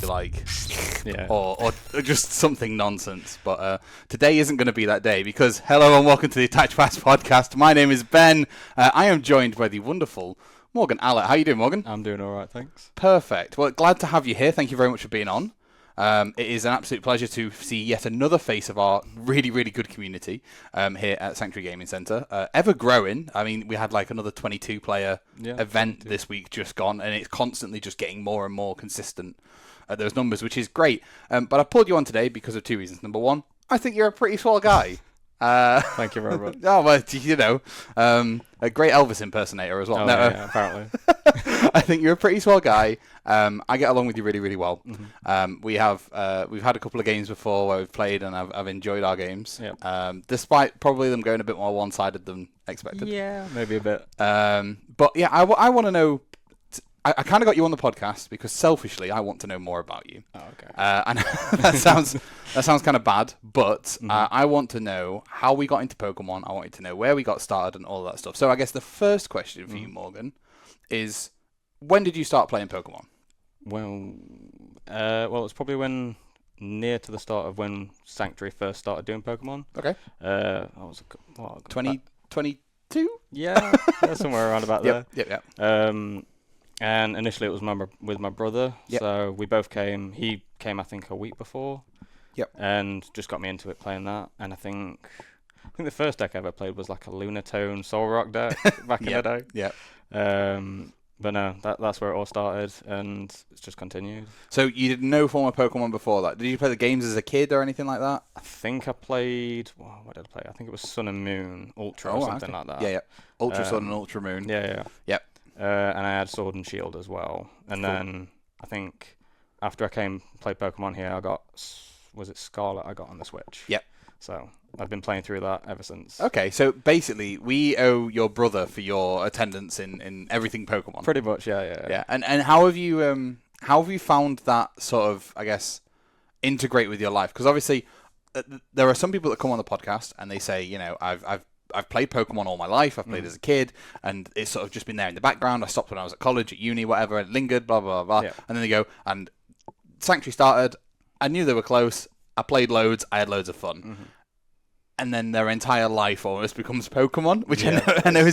be like, Yeah. or just something nonsense. But today isn't going to be that day because hello and welcome to the Attach Pass podcast. My name is Ben. I am joined by the wonderful Morgan Allett. How you doing, Morgan? I'm doing all right, thanks. Perfect. Well, glad to have you here. Thank you very much for being on. It is an absolute pleasure to see yet another face of our really, really good community here at Sanctuary Gaming Centre. Ever growing. I mean, we had like another 22-player event 22. This week just gone, and it's constantly just getting more and more consistent at those numbers, which is great. But I pulled you on today because of two reasons. Number one, I think you're a pretty swell guy. Thank you very much. Oh, well, you know, a great Elvis impersonator as well. Oh, no, yeah, apparently. I think you're a pretty swell guy. I get along with you really, really well. Mm-hmm. We've had a couple of games before where we've played, and I've enjoyed our games. Yep. Despite probably them going a bit more one-sided than expected. Yeah, maybe a bit. But yeah, I want to know. I kind of got you on the podcast because selfishly I want to know more about you. Oh, okay. And that sounds kind of bad, but I want to know how we got into Pokemon. I want you to know where we got started and all that stuff. So I guess the first question for you, Morgan, is when did you start playing Pokemon? Well, it's probably near to the start of when Sanctuary first started doing Pokemon. Okay. That was 2022? Yeah, somewhere around about there. Yep. And initially it was with my brother. Yep. So we both came. He came, I think, a week before. Yep. And just got me into it playing that. And I think the first deck I ever played was like a Lunatone Solrock deck back in the day. Yeah. But no, that's where it all started, and it's just continued. So you did no form of Pokemon before that? Did you play the games as a kid or anything like that? I think I played. What did I play? I think it was Sun and Moon Ultra or something like that. Yeah. Ultra Sun and Ultra Moon. Yeah. Yep. And I had Sword and Shield as well. And then I think after I played Pokemon here, I got, was it Scarlet I got on the Switch? Yep. So I've been playing through that ever since. Okay, so basically we owe your brother for your attendance in everything Pokemon. Pretty much, yeah. Yeah, and how have you found that sort of, I guess, integrate with your life? Because obviously there are some people that come on the podcast and they say, you know, I've played Pokemon all my life. I've played as a kid, and it's sort of just been there in the background. I stopped when I was at college, at uni, whatever, and lingered, blah, blah, blah. Yeah. And then they go, and Sanctuary started. I knew they were close. I played loads. I had loads of fun. Mm-hmm. And then their entire life almost becomes Pokemon, which I know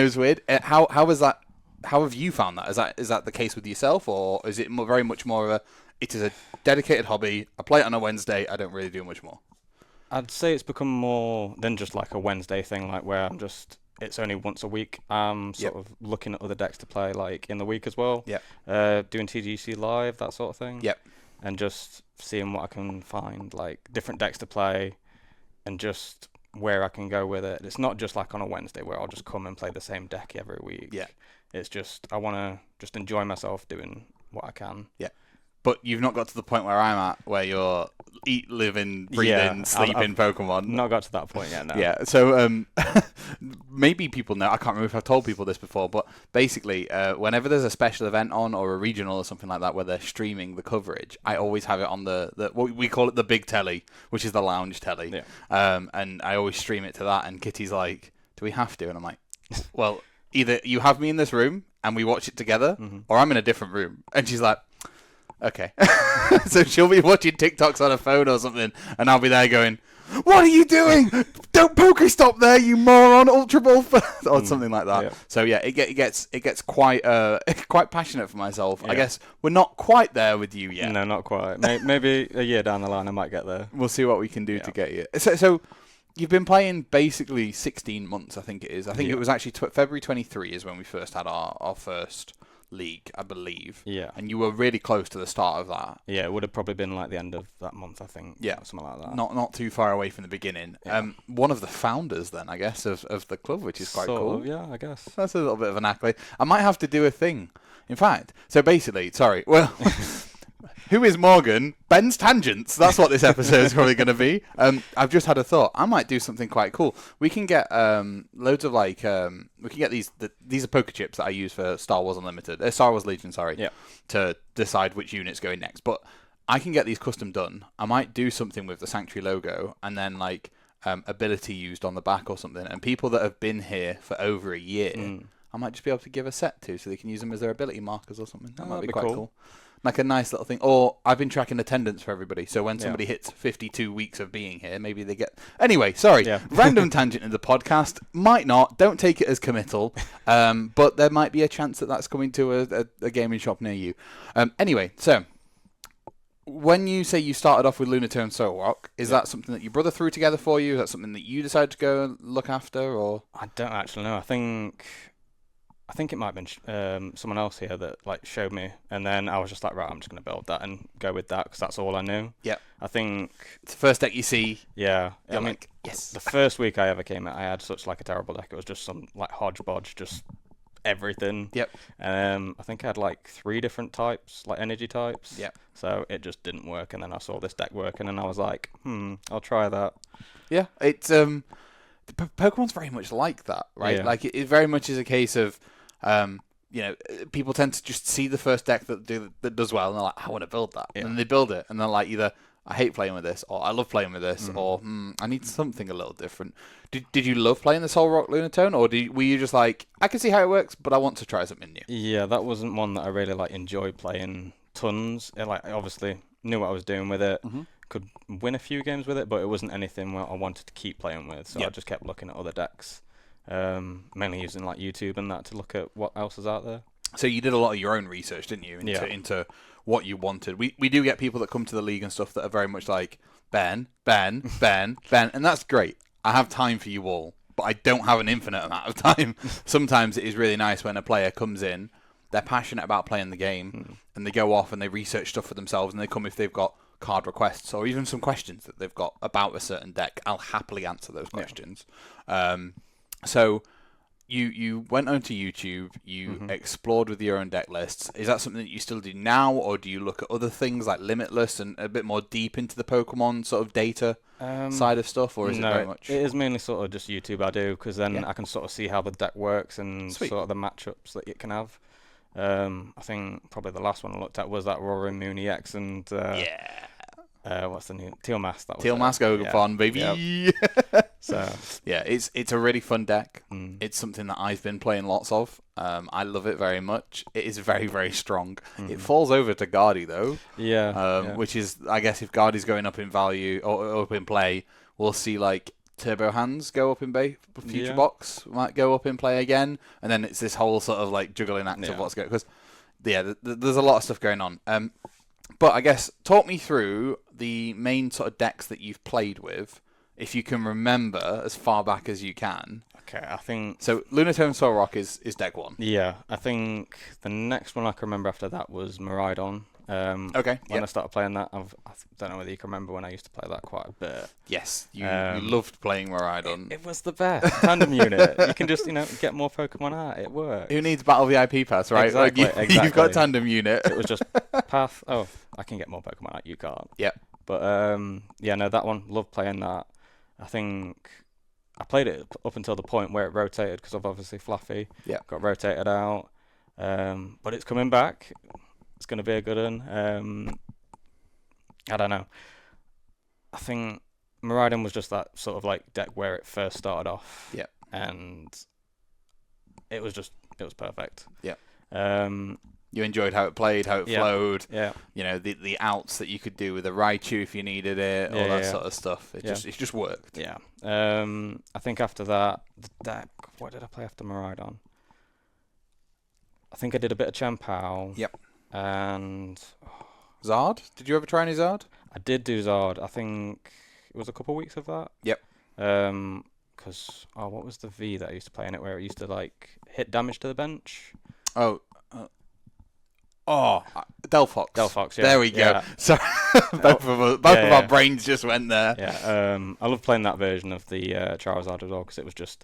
is weird. How is that? How have you found that? Is that the case with yourself, or is it very much more of it is a dedicated hobby? I play it on a Wednesday. I don't really do much more. I'd say it's become more than just like a Wednesday thing, like where it's only once a week. Sort of looking at other decks to play like in the week as well. Yeah. Doing TGC live, that sort of thing. Yep. And just seeing what I can find, like different decks to play, and just where I can go with it. It's not just like on a Wednesday where I'll just come and play the same deck every week. Yeah. It's just I want to just enjoy myself doing what I can. Yeah. But you've not got to the point where I'm at, where you're eat, living, breathing, sleeping Pokemon. Not got to that point yet, no. Yeah, so maybe people know, I can't remember if I've told people this before, but basically, whenever there's a special event on, or a regional or something like that, where they're streaming the coverage, I always have it on the what we call it the big telly, which is the lounge telly. Yeah. And I always stream it to that, and Kitty's like, do we have to? And I'm like, well, either you have me in this room, and we watch it together, or I'm in a different room. And she's like, okay. So she'll be watching TikToks on her phone or something, and I'll be there going, what are you doing? Don't Pokestop there, you moron, Ultra Ball, or something like that. Yeah. So yeah, it gets quite quite passionate for myself. Yeah. I guess we're not quite there with you yet. No, not quite. Maybe a year down the line I might get there. We'll see what we can do to get you. So you've been playing basically 16 months, I think it is. I think it was actually February 23 is when we first had our first league, I believe. Yeah. And you were really close to the start of that. Yeah, it would have probably been like the end of that month, I think. Yeah. Something like that. Not too far away from the beginning. Yeah. One of the founders then, I guess, of the club, which is quite cool. Yeah, I guess. That's a little bit of an accolade. I might have to do a thing. In fact, so basically, who is Morgan? Ben's Tangents. That's what this episode is probably going to be. I've just had a thought. I might do something quite cool. We can get loads of we can get these are poker chips that I use for Star Wars Unlimited. Star Wars Legion, sorry. Yeah. To decide which unit's going next. But I can get these custom done. I might do something with the Sanctuary logo and then ability used on the back or something. And people that have been here for over a year, I might just be able to give a set to so they can use them as their ability markers or something. That might be quite cool. Like a nice little thing. Or I've been tracking attendance for everybody. So when Yeah. somebody hits 52 weeks of being here, maybe they get... Anyway, sorry. Yeah. Random tangent in the podcast. Might not. Don't take it as committal. But there might be a chance that that's coming to a gaming shop near you. Anyway, so... When you say you started off with Lunato and Solrock, is that something that your brother threw together for you? Is that something that you decided to go and look after, or? I don't actually know. I think it might have been someone else here that like showed me, and then I was just like, right, I'm just going to build that and go with that because that's all I knew. Yeah. I think It's the first deck you see. Yeah. You're I mean, like, yes. the first week I ever came out, I had such like a terrible deck. It was just some like hodgepodge, just everything. Yep. I think I had like 3 different types, like energy types. Yep. So it just didn't work, and then I saw this deck working, and I was like, I'll try that. Yeah, it's Pokemon's very much like that, right? Yeah. Like it very much is a case of, people tend to just see the first deck that does well, and they're like, I want to build that, and then they build it, and they're like, either I hate playing with this, or I love playing with this, or I need something a little different. Did you love playing the Solrock Lunatone, or were you just like, I can see how it works, but I want to try something new? Yeah, that wasn't one that I really like enjoyed playing tons. I obviously knew what I was doing with it, could win a few games with it, but it wasn't anything where I wanted to keep playing with. So I just kept looking at other decks, mainly using like YouTube and that to look at what else is out there. So you did a lot of your own research, didn't you, into what you wanted? We do get people that come to the league and stuff that are very much like Ben, and that's great. I have time for you all, but I don't have an infinite amount of time. Sometimes it is really nice when a player comes in, they're passionate about playing the game, and they go off and they research stuff for themselves, and they come if they've got card requests or even some questions that they've got about a certain deck. I'll happily answer those questions. So you went onto YouTube, you explored with your own deck lists. Is that something that you still do now, or do you look at other things like Limitless and a bit more deep into the Pokemon sort of data side of stuff, or is it very much? It is mainly sort of just YouTube I do, because then I can sort of see how the deck works and sort of the matchups that it can have. I think probably the last one I looked at was that Roaring Moon EX and what's the new Teal Mask? Teal Mask Ogafon, baby. Yep. So yeah, it's a really fun deck. It's something that I've been playing lots of. I love it very much. It is very, very strong. It falls over to Guardy though. Which is, I guess, if Guardy's going up in value or up in play, we'll see like Turbo Hands go up in Future Box might go up in play again, and then it's this whole sort of like juggling act of what's going, because there's a lot of stuff going on. But I guess talk me through the main sort of decks that you've played with, if you can remember as far back as you can. Okay, I think so. Lunatone Solrock is deck 1. Yeah, I think the next one I can remember after that was Miraidon. When I started playing that, I don't know whether you can remember when I used to play that quite a bit. Yes, you loved playing Miraidon. It was the best tandem unit. You can just get more Pokemon out. It works. Who needs Battle VIP Pass, right? Exactly. You've got tandem unit. It was just path. Oh, I can get more Pokemon out. You can't. Yeah. But that one. Loved playing that. I think I played it up until the point where it rotated, because of obviously Fluffy. Yeah. Got rotated out. But it's coming back. It's going to be a good one. I don't know. I think Miraidon was just that sort of like deck where it first started off. Yeah. And it was perfect. Yeah. You enjoyed how it played, how it flowed. Yeah. You know, the outs that you could do with a Raichu if you needed it, all that sort of stuff. It just worked. Yeah. I think after that, the deck, what did I play after Miraidon? I think I did a bit of Champao. Yep. And Zard? Did you ever try any Zard? I did do Zard. I think it was a couple of weeks of that. Yep. Because what was the V that I used to play in it, where it used to like hit damage to the bench? Delphox. Delphox, yeah. There we go. Yeah. So both of our brains just went there. Yeah. I love playing that version of the Charizard as well, because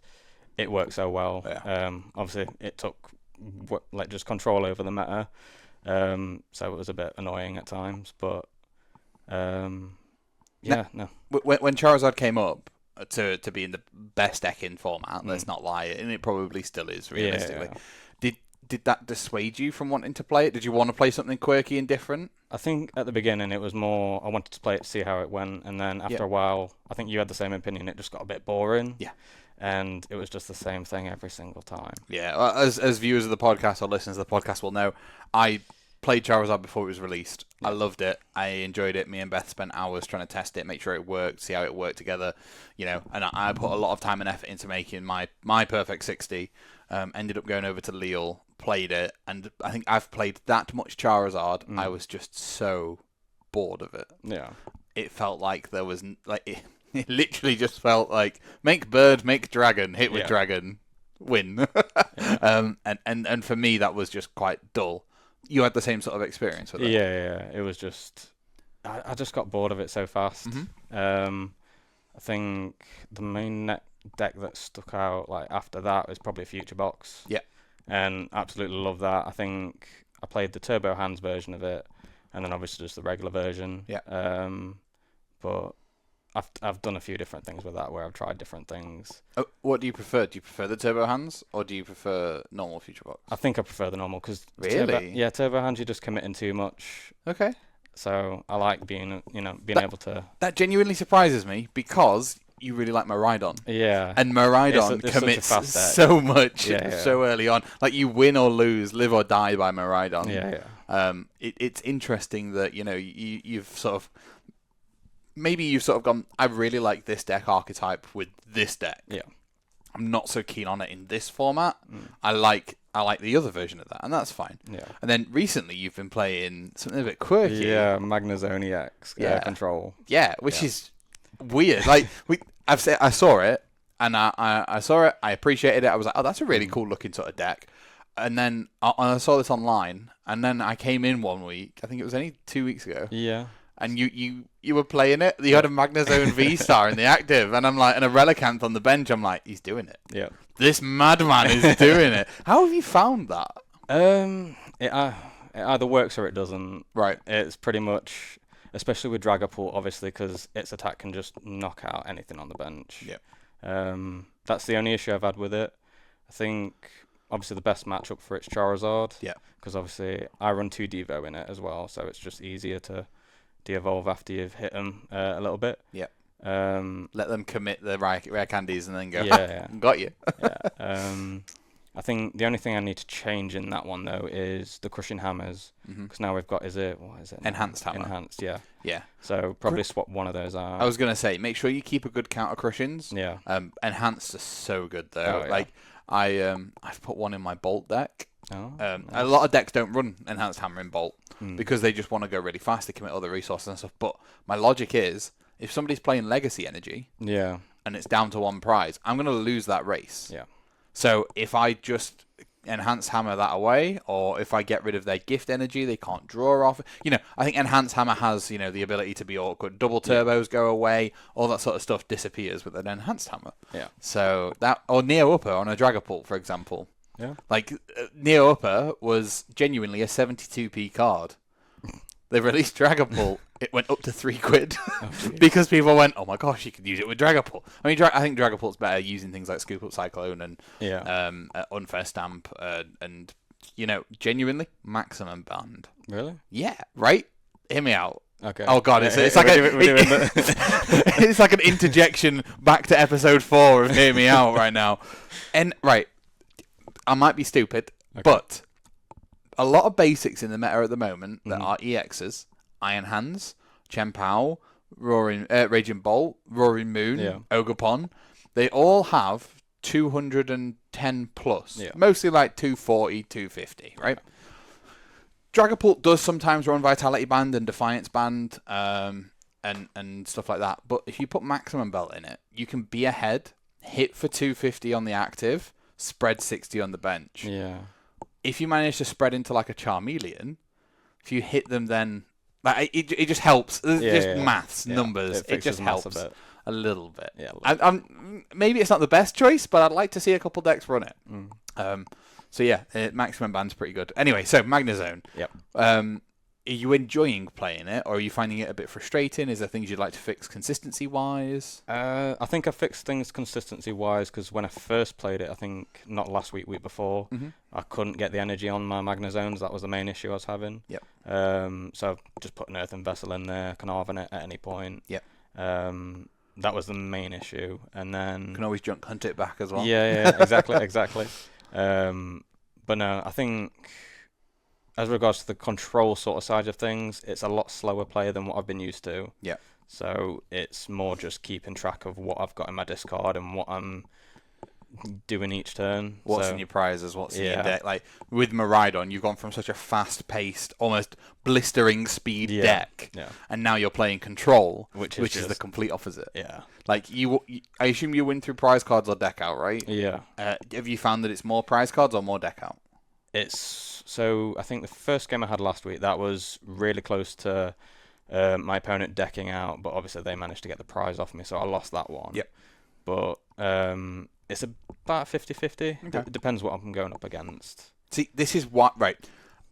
it worked so well. Yeah. Obviously it took just control over the meta. So it was a bit annoying at times, but no. When Charizard came up to be in the best deck in format, let's not lie, and it probably still is realistically. Yeah. Did that dissuade you from wanting to play it? Did you want to play something quirky and different? I think at the beginning it was more I wanted to play it to see how it went, and then after a while, I think you had the same opinion. It just got a bit boring. Yeah. And it was just the same thing every single time. Yeah, as viewers of the podcast or listeners of the podcast will know, I played Charizard before it was released. Yeah. I loved it. I enjoyed it. Me and Beth spent hours trying to test it, make sure it worked, see how it worked together. And I put a lot of time and effort into making my perfect 60. Ended up going over to Leal, played it, and I think I've played that much Charizard. I was just so bored of it. Yeah. It felt like there was it literally just felt like make bird, make dragon, hit with dragon, win. And for me that was just quite dull. You had the same sort of experience with it? Yeah. It was just I just got bored of it so fast. I think the main deck that stuck out like after that was probably Future Box. Yeah. And absolutely love that. I think I played the Turbo Hands version of it, and then obviously just the regular version. Yeah. But I've done a few different things with that where I've tried different things. Oh, what do you prefer? Do you prefer the Turbo Hands or do you prefer normal Future Box? I think I prefer the normal because really, Turbo Hands you're just committing too much. Okay. So I like being able to. That genuinely surprises me because you really like Miraidon. Yeah. And Miraidon commits so much so early on. Like you win or lose, live or die by Miraidon. Yeah. It's interesting that you've sort of. Maybe you've sort of gone, I really like this deck archetype with this deck. Yeah. I'm not so keen on it in this format. I like the other version of that, and that's fine. Yeah. And then recently you've been playing something a bit quirky. Yeah, Magnezone X control. Yeah, which is weird. Like I saw it, and I saw it, I appreciated it. I was like, oh, that's a really cool looking sort of deck. And then I saw this online, and then I came in one week. I think it was only 2 weeks ago. Yeah. And you were playing it. You had a Magnezone V-Star in the active, and I'm like, and a Relicanth on the bench. I'm like, he's doing it. Yeah. This madman is doing it. How have you found that? It either works or it doesn't. Right. It's pretty much, especially with Dragapult, obviously, because its attack can just knock out anything on the bench. Yeah. That's the only issue I've had with it. I think obviously the best matchup for it's Charizard. Yeah. Because obviously I run 2 Devo in it as well, so it's just easier to de-evolve after you've hit them a little bit. Yeah. Let them commit the rare candies and then go, got you. I think the only thing I need to change in that one, though, is the Crushing Hammers. Because now we've got, what is it? Enhanced Hammer. Enhanced, yeah. Yeah. So probably swap one of those out. I was going to say, make sure you keep a good count of Crushings. Yeah. Enhanced is so good, though. Oh, yeah. Like, I've put one in my Bolt deck. Oh, nice. nice. A lot of decks don't run Enhanced Hammer in Bolt because they just want to go really fast. They commit all the resources and stuff. But my logic is, if somebody's playing Legacy Energy and it's down to one prize, I'm going to lose that race. Yeah. So if I just Enhanced Hammer that away, or if I get rid of their gift energy, they can't draw off. I think Enhanced Hammer has, the ability to be awkward. Double turbos go away, all that sort of stuff disappears with an Enhanced Hammer. Yeah. So that, or Neo Upper on a Dragapult, for example. Yeah. Like, Neo Upper was genuinely a 72p card. They released Dragapult. It went up to £3 because people went, oh my gosh, you could use it with Dragapult. I mean, I think Dragapult's better using things like Scoop Up Cyclone and Unfair Stamp and genuinely maximum band. Really? Yeah, right? Hear me out. Okay. Oh god, it's like it's like an interjection back to episode 4 of Hear Me Out right now. And right, I might be stupid, but a lot of basics in the meta at the moment that are EXs, Iron Hands, Chien-Pao, Raging Bolt, Roaring Moon, Ogerpon, they all have 210 plus. Yeah. Mostly like 240, 250, right? Dragapult does sometimes run Vitality Band and Defiance Band and stuff like that. But if you put Maximum Belt in it, you can be ahead, hit for 250 on the active, spread 60 on the bench. Yeah. If you manage to spread into like a Charmeleon, if you hit them then... Like, it just helps. Maths, numbers. It just helps a little bit. Yeah, maybe it's not the best choice, but I'd like to see a couple decks run it. So yeah, Maximum Band's pretty good. Anyway, so Magnezone. Yep. Are you enjoying playing it, or are you finding it a bit frustrating? Is there things you'd like to fix consistency-wise? I think I fixed things consistency-wise because when I first played it, I think not last week before, I couldn't get the energy on my Magnezones. That was the main issue I was having. Yep. So I've just put an Earthen Vessel in there, Carnarvon it at any point. Yep. That was the main issue, and then you can always junk hunt it back as well. Yeah, exactly. But no, I think as regards to the control sort of side of things, it's a lot slower play than what I've been used to. Yeah. So it's more just keeping track of what I've got in my discard and what I'm doing each turn. What's in your prizes? What's in your deck? Like with Miraidon, you've gone from such a fast-paced, almost blistering speed deck, and now you're playing control, which is the complete opposite. Yeah. Like I assume you win through prize cards or deck out, right? Yeah. Have you found that it's more prize cards or more deck out? So I think the first game I had last week, that was really close to my opponent decking out, but obviously they managed to get the prize off me, so I lost that one. Yep. But it's about 50-50. Okay. It depends what I'm going up against. See, this is what... Right.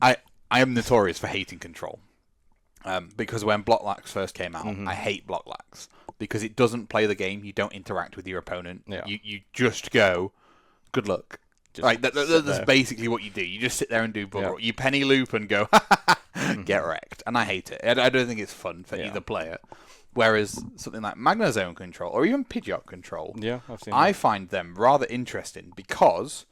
I am notorious for hating control. Because when Block Lax first came out, I hate Block Lax. Because it doesn't play the game, you don't interact with your opponent. Yeah. You just go, good luck. Right, that's basically what you do. You just sit there and do bugger. You penny loop and go, get wrecked. And I hate it. I don't think it's fun for either player. Whereas something like Magnezone control or even Pidgeot control, I've seen I find them rather interesting because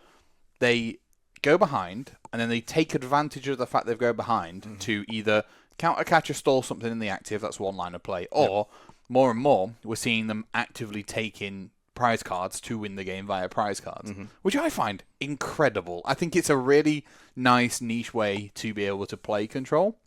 they go behind and then they take advantage of the fact they go behind to either counter catch or stall something in the active, that's one line of play, or more and more we're seeing them actively taking prize cards to win the game via prize cards, which I find incredible. I think it's a really nice niche way to be able to play control.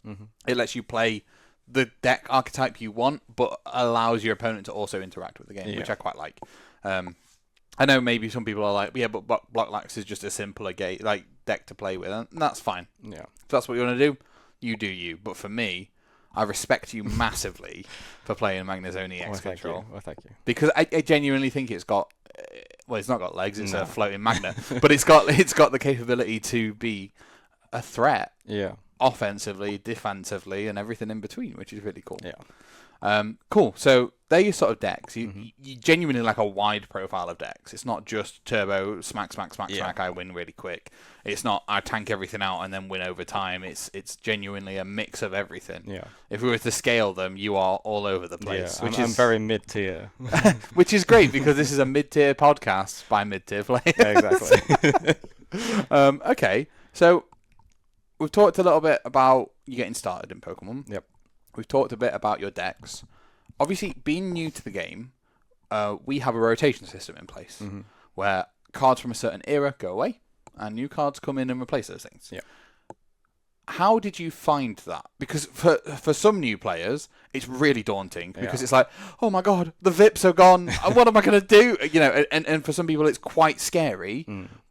It lets you play the deck archetype you want, but allows your opponent to also interact with the game, which I quite like. I know maybe some people are like, but Block Lax is just a simpler deck to play with, and that's fine. Yeah. If that's what you want to do, you do you. But for me, I respect you massively for playing Magnezone EX control. Thank you. Because I genuinely think it's got... Well, it's not got legs, it's a floating magnet, but it's got the capability to be a threat. Yeah. Offensively, defensively, and everything in between, which is really cool. Yeah. Cool. So they're your sort of decks. You genuinely like a wide profile of decks. It's not just turbo, smack, I win really quick. It's not I tank everything out and then win over time. It's genuinely a mix of everything. Yeah. If we were to scale them, you are all over the place. Yeah, I'm very mid-tier. Which is great because this is a mid-tier podcast by mid-tier players. Exactly. Okay. So we've talked a little bit about you getting started in Pokemon. Yep. We've talked a bit about your decks. Obviously, being new to the game, we have a rotation system in place where cards from a certain era go away and new cards come in and replace those things. Yeah. How did you find that? Because for some new players, it's really daunting because it's like, oh my god, the VIPs are gone. What am I going to do? And for some people, it's quite scary.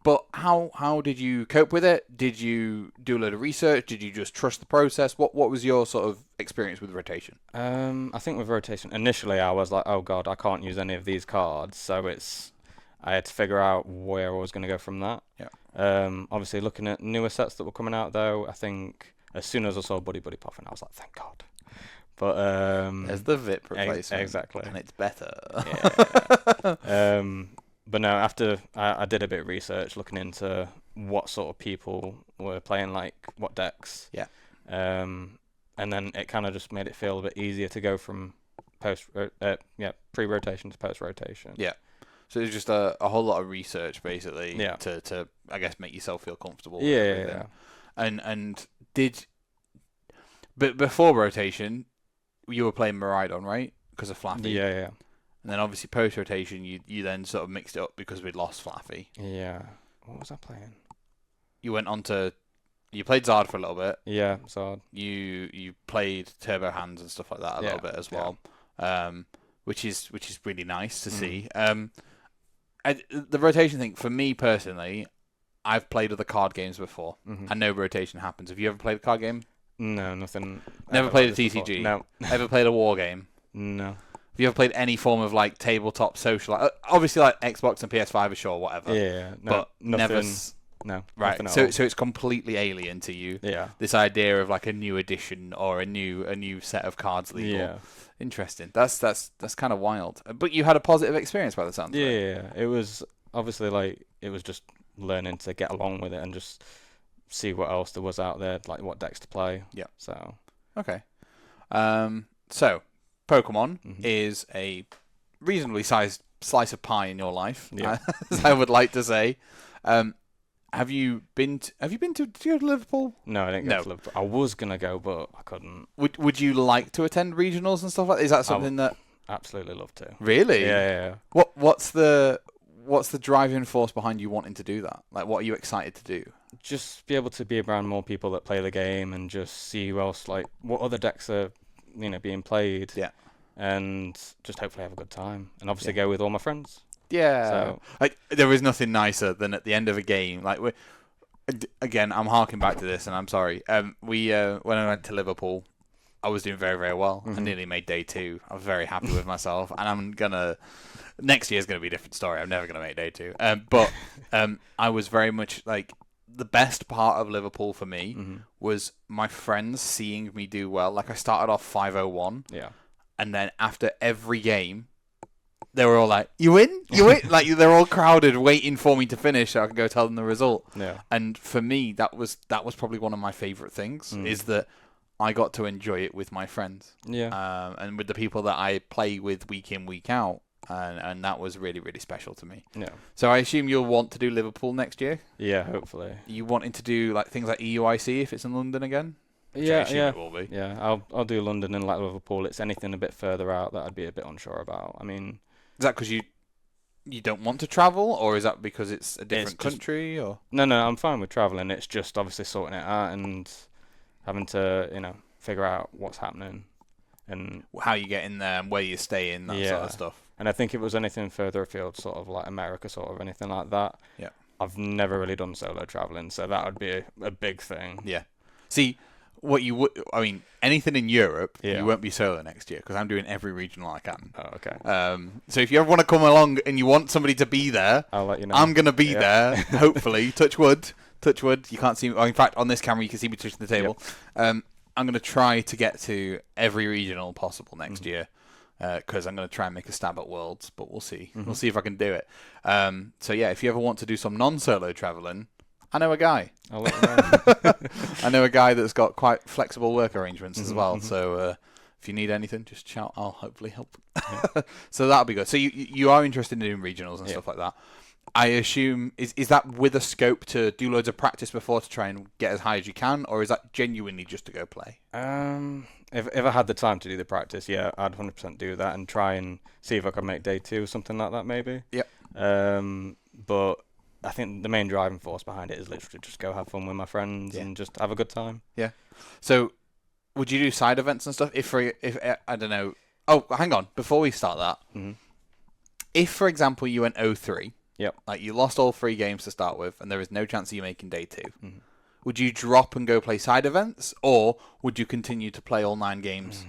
But how did you cope with it? Did you do a lot of research? Did you just trust the process? What was your sort of experience with rotation? I think with rotation, initially I was like, oh god, I can't use any of these cards. So I had to figure out where I was going to go from that. Yeah. Obviously, looking at newer sets that were coming out, though, I think as soon as I saw Buddy popping, I was like, thank God. But there's the VIP replacement. Exactly. And it's better. Yeah. But no, after I did a bit of research looking into what sort of people were playing, like what decks. Yeah. And then it kind of just made it feel a bit easier to go from pre-rotation to post-rotation. Yeah. So it's just a whole lot of research, basically, Yeah. to I guess make yourself feel comfortable. Yeah. And but before rotation, you were playing Miraidon, right? Because of Flaffy. Yeah. And then obviously post rotation, you then sort of mixed it up because we'd lost Flaffy. Yeah. What was I playing? You went on to you played Zard for a little bit. Yeah, Zard. You played Turbo Hands and stuff like that a little bit as well. Which is really nice to see. The rotation thing, for me personally, I've played other card games before. I know rotation happens. Have you ever played a card game? No, nothing. Never played a TCG? Before. No. Ever played a war game? No. Have you ever played any form of like tabletop social? Obviously, like Xbox and PS5 are sure, whatever. Yeah, no, but nothing, never. No. Right. So it's completely alien to you. Yeah. This idea of like a new edition or a new set of cards legal. Yeah. Interesting. That's kind of wild. But you had a positive experience by the sounds of it. Yeah. It was obviously like it was just learning to get along with it and just see what else there was out there, like what decks to play. Yeah. So. Okay. So Pokemon is a reasonably sized slice of pie in your life, yeah. as I would like to say. Have you been to did you go to Liverpool? No, I didn't No. go to Liverpool. I was going to go, but I couldn't. Would you like to attend regionals and stuff like that? Is that something that Absolutely love to. really? Yeah. What's the driving force behind you wanting to do that? Like, what are you excited to do? Just be able to be around more people that play the game and just see who else, like, what other decks are, being played. Yeah. And just hopefully have a good time. And obviously go with all my friends. Yeah. So there is nothing nicer than at the end of a game. Like, again, I'm harking back to this, and I'm sorry. When I went to Liverpool, I was doing very, very well. I nearly made day 2. I was very happy with myself, and next year's gonna be a different story. I'm never gonna make day 2. But I was very much like, the best part of Liverpool for me was my friends seeing me do well. Like, I started off 501. Yeah. And then after every game, they were all like, "You win? You win!" Like, they're all crowded, waiting for me to finish so I can go tell them the result. Yeah. And for me, that was probably one of my favourite things, is that I got to enjoy it with my friends. Yeah. And with the people that I play with week in, week out. And that was really, really special to me. Yeah. So I assume you'll want to do Liverpool next year? Yeah, hopefully. You wanting to do like things like EUIC if it's in London again? Yeah, It will be. Yeah, I'll do London and like Liverpool. It's anything a bit further out that I'd be a bit unsure about. I mean, is that because you don't want to travel, or is that because it's a different country? Or no, I'm fine with traveling. It's just obviously sorting it out and having to figure out what's happening and how you get in there and where you stay in, that sort of stuff. And I think if it was anything further afield, sort of like America, sort of anything like that. Yeah. I've never really done solo traveling, so that would be a big thing. Yeah. See, what you would, I mean, anything in Europe, Yeah. you won't be solo next year because I'm doing every regional I can. Oh, okay. So if you ever want to come along and you want somebody to be there, I'll let you know. I'm gonna be there. Hopefully, touch wood. Touch wood. You can't see me. In fact, on this camera, you can see me touching the table. Yep. I'm gonna try to get to every regional possible next year. Because I'm going to try and make a stab at Worlds, but we'll see. We'll see if I can do it. So yeah, if you ever want to do some non-solo traveling, I know a guy. I'll let you know. I know a guy that's got quite flexible work arrangements as well. So if you need anything, just shout. I'll hopefully help. Yeah. So that'll be good. So you are interested in doing regionals and stuff like that. I assume, is that with a scope to do loads of practice before to try and get as high as you can, or is that genuinely just to go play? If I had the time to do the practice, yeah, I'd 100% do that and try and see if I could make day 2 or something like that, maybe. Yep. But I think the main driving force behind it is literally just go have fun with my friends and just have a good time. Yeah. So, would you do side events and stuff? If I don't know. Oh, hang on. Before we start that, if for example you went 0-3. Yep. Like, you lost all 3 games to start with, and there is no chance of you making day 2. Would you drop and go play side events, or would you continue to play all 9 games?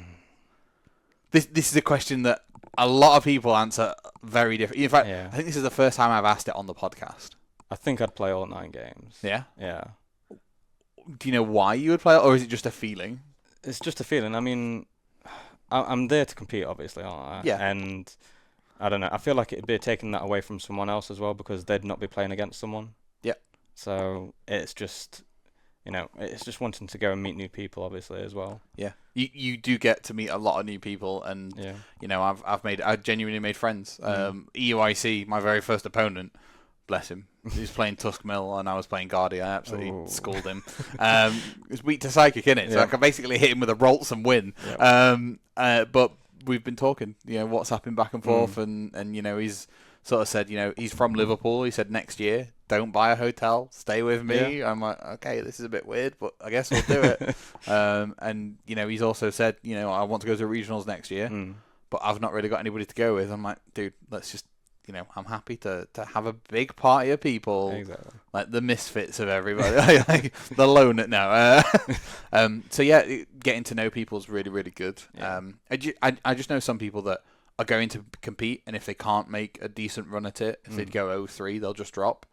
This is a question that a lot of people answer very different. In fact, I think this is the first time I've asked it on the podcast. I think I'd play all 9 games. Yeah? Yeah. Do you know why you would play it, or is it just a feeling? It's just a feeling. I mean, I'm there to compete, obviously, aren't I? Yeah. And I don't know. I feel like it'd be taking that away from someone else as well because they'd not be playing against someone. Yeah. So it's just, it's just wanting to go and meet new people, obviously, as well. Yeah. You do get to meet a lot of new people, and I've genuinely made friends. EUIC, my very first opponent, bless him, he was playing Tusk Mill and I was playing Guardia. I absolutely schooled him. It was weak to psychic, innit? So I can basically hit him with a Rolts and win. Yep. But we've been talking, WhatsApping back and forth, and he's sort of said, he's from Liverpool. He said next year, don't buy a hotel, stay with me. Yeah. I'm like, okay, this is a bit weird, but I guess we'll do it. And he's also said, I want to go to regionals next year, but I've not really got anybody to go with. I'm like, dude, let's just, I'm happy to have a big party of people, exactly, like the misfits of everybody, like the lone. No, so yeah, getting to know people is really, really good. Yeah. I just know some people that are going to compete, and if they can't make a decent run at it, if they'd go 0-3, they'll just drop.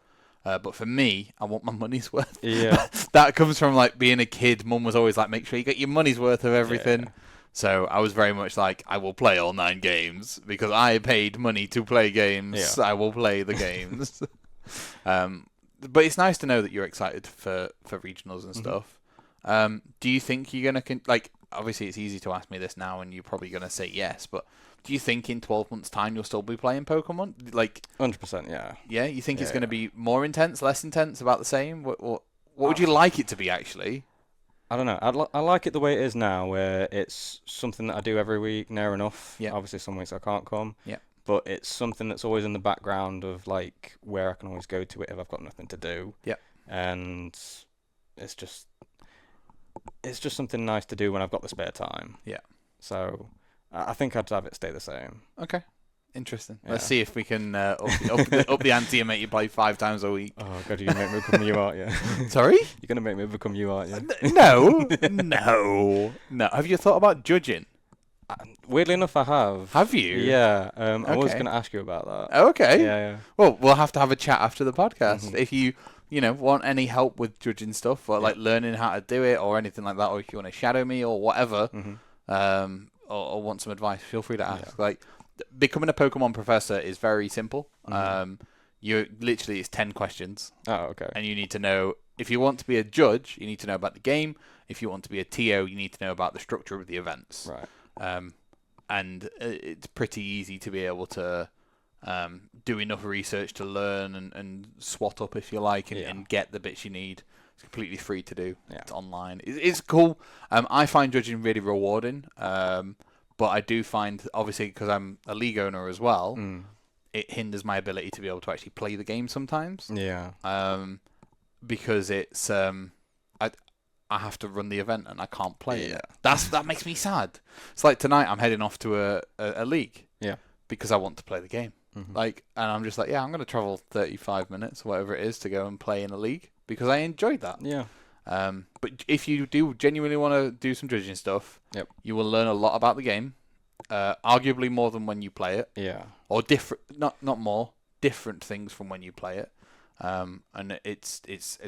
But for me, I want my money's worth. Yeah, that comes from like being a kid. Mum was always like, make sure you get your money's worth of everything. Yeah. So I was very much like, I will play all 9 games because I paid money to play games. Yeah. I will play the games. But it's nice to know that you're excited for regionals and stuff. Do you think you're gonna obviously it's easy to ask me this now, and you're probably going to say yes, but do you think in 12 months' time you'll still be playing Pokemon? Like 100%, yeah. Yeah, you think it's going to be more intense, less intense, about the same? What would you like it to be, actually? I don't know. I like it the way it is now, where it's something that I do every week, near enough. Yeah. Obviously, some weeks I can't come. Yeah. But it's something that's always in the background of, like, where I can always go to it if I've got nothing to do. Yeah. And it's just something nice to do when I've got the spare time. Yeah. So I think I'd have it stay the same. Okay. Interesting. Yeah. Let's see if we can up the ante and make you play 5 times a week. Oh, God, you're going to make me become you, aren't you? Sorry? You're going to make me become you, aren't you? No. Have you thought about judging? Weirdly enough, I have. Have you? Yeah. I was Okay. going to ask you about that. Okay. Yeah. Well, we'll have to have a chat after the podcast. Mhm. If you want any help with judging stuff, or like learning how to do it, or anything like that, or if you want to shadow me or whatever, or want some advice, feel free to ask. Like, becoming a Pokemon professor is very simple. You literally, it's 10 questions. Oh, okay. And you need to know, if you want to be a judge, you need to know about the game. If you want to be a TO, you need to know about the structure of the events. Right. And it's pretty easy to be able to do enough research to learn and swat up, if you like, and get the bits you need. It's completely free to do. Yeah. It's online. It's cool. I find judging really rewarding. But I do find, obviously, because I'm a league owner as well, it hinders my ability to be able to actually play the game sometimes. Yeah. Because it's I have to run the event and I can't play Yeah. it. That makes me sad. It's like tonight I'm heading off to a league. Yeah. Because I want to play the game. And I'm just like, I'm going to travel 35 minutes, whatever it is, to go and play in a league because I enjoyed that. Yeah. But if you do genuinely want to do some judging stuff, you will learn a lot about the game, arguably more than when you play it. Yeah. Or different, not more, different things from when you play it. And it's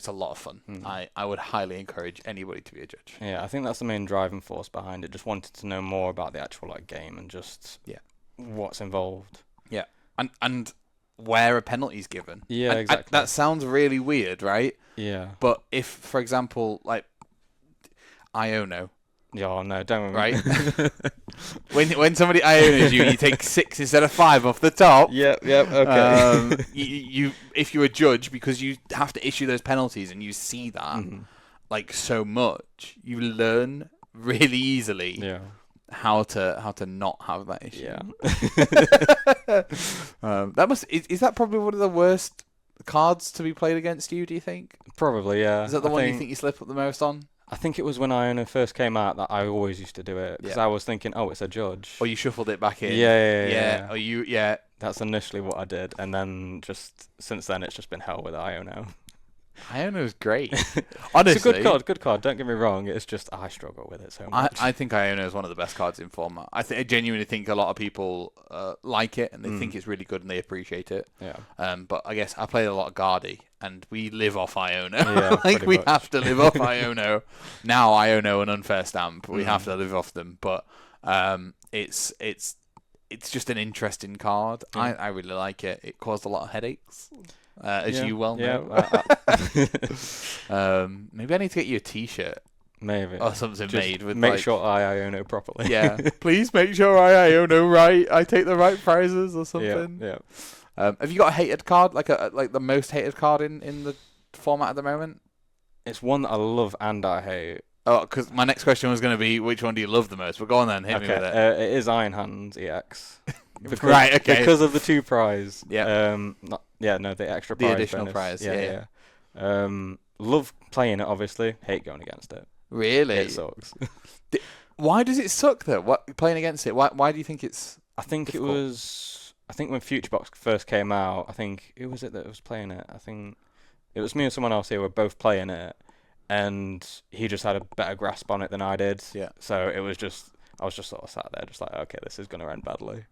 a lot of fun. I would highly encourage anybody to be a judge. Yeah, I think that's the main driving force behind it. Just wanted to know more about the actual game and just what's involved. Yeah, and where a penalty's given. Yeah, exactly. That sounds really weird, right? Yeah. But if, for example, like Iono, Yeah, no, don't right? when somebody Ionos you take 6 instead of 5 off the top. Yep, okay. You if you're a judge, because you have to issue those penalties and you see that like so much, you learn really easily how to not have that issue. Yeah. Is that probably one of the worst cards to be played against you, do you think? Probably, yeah. Is that the one you think you slip up the most on? I think it was when Iono first came out that I always used to do it because I was thinking, oh, it's a judge. Or you shuffled it back in. Yeah. Or That's initially what I did, and then just since then it's just been hell with Iono. Iono's great. Honestly, it's a good card. Don't get me wrong. It's just I struggle with it so much. I think Iono is one of the best cards in format. I genuinely think a lot of people like it and they think it's really good and they appreciate it. Yeah. But I guess I played a lot of Guardy and we live off Iono. Yeah, like we much. have to live off Iono. Now Iono and Unfair Stamp, we have to live off them. But it's just an interesting card. I really like it. It caused a lot of headaches. As you well know. Maybe I need to get you a T-shirt. Maybe. Or something Just make with sure I Iono properly. Yeah. Please make sure I Iono right. I take the right prizes or something. Yeah. Have you got a hated card, like the most hated card in the format at the moment? It's one that I love and I hate. Oh, because my next question was going to be, which one do you love the most? But go on then, hit me with it. It is Iron Hands EX. Right, okay. Because of the 2 prize. Yeah. The extra prize. The additional bonus. prize, yeah. Love playing it, obviously. Hate going against it. Really? It sucks. Why does it suck, though? Playing against it? Why do you think it's I think difficult? I think when Futurebox first came out, who was it that was playing it? I think it was me and someone else here were both playing it, and he just had a better grasp on it than I did. Yeah. So I was just sort of sat there, just like, okay, this is going to end badly.